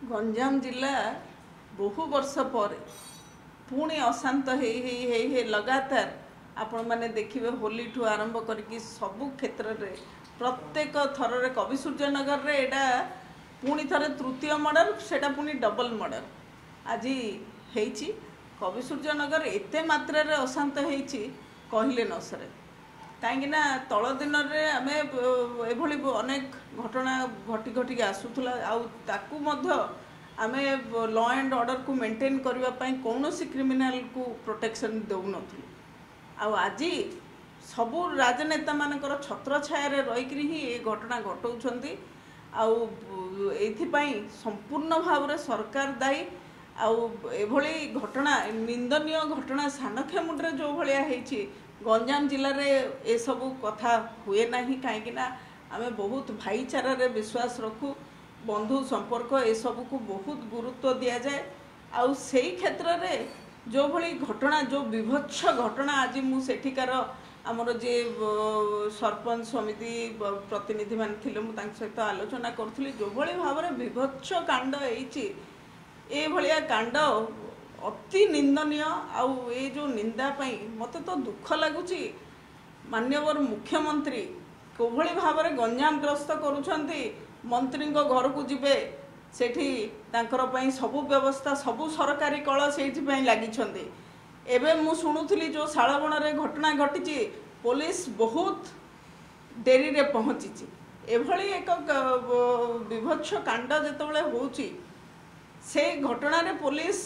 गंजाम जिला बहु वर्ष पर पुणी अशांत हे लगातार आपण मैंने देखिए होली ठू आरंभ करके सबु क्षेत्र में प्रत्येक थर रे कवि सूर्यनगर रे एटा पुणी थरे तृतीय मर्डर सेटा पुणी डबल मर्डर आज हेची कवि सूर्यनगर एते मात्रा रे अशांत हेची कहले न सरे कहीं तल दिन में आम एभली अनेक घटना घटी घटी आसूला आम लॉ एंड ऑर्डर को मेंटेन करने कौन क्रिमिनाल को प्रोटेक्शन दौन आज सबू राजनेता मानकर छत्र छाया रहीकि ही ये घटना घटाऊँच संपूर्ण भाव में सरकार दायी आभली घटना निंदनीय घटना सानखेमुंडे जो भाया गंजाम जिले में ये सब कथा हुए ना कहीं आम बहुत भाईचारा रे विश्वास रखू बंधु संपर्क ये सब को बहुत गुरुत्व दि जाए आउ से क्षेत्र में जो भली घटना जो विभत्स घटना आज मुझेकार आमर जे सरपंच समिति प्रतिनिधि मान थे सहित आलोचना करी जो भली भाव में विभत्स कांड होया कांड अति निंदनीय आउ ये जो निंदा मत तो दुख लगुच माननीय मुख्यमंत्री कोभली भाव में गंजाम ग्रस्त करुछंती मंत्री घर को जीवे सेठी सबु व्यवस्था सबु सरकारी कल से लगी एवं मु शुणुली जो शालबण रे घटना घटी पुलिस बहुत डेरी रे पहुँची एभली एक विभत्स कांड जितेबाला होची से घटना रे police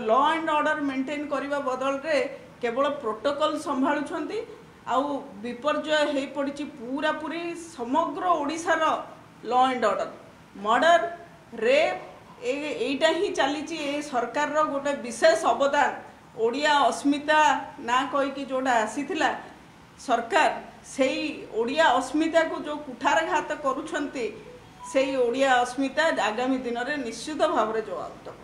law and order maintain करने बदल रे केवल प्रोटोकॉल संभालुछंती आउ विपर्जय हो पड़ी पूरा पूरी समग्र ओडिशार law and order murder rape एटा ही चली सरकार रो गोटे विशेष अवदान ओडिया अस्मिता ना कहीकि जोड़ा आसीथिला सरकार से ओडिया अस्मिता को जो कुठारघात करुछंती से ओडिया अस्मिता आगामी दिन में निश्चित भाव में जवाब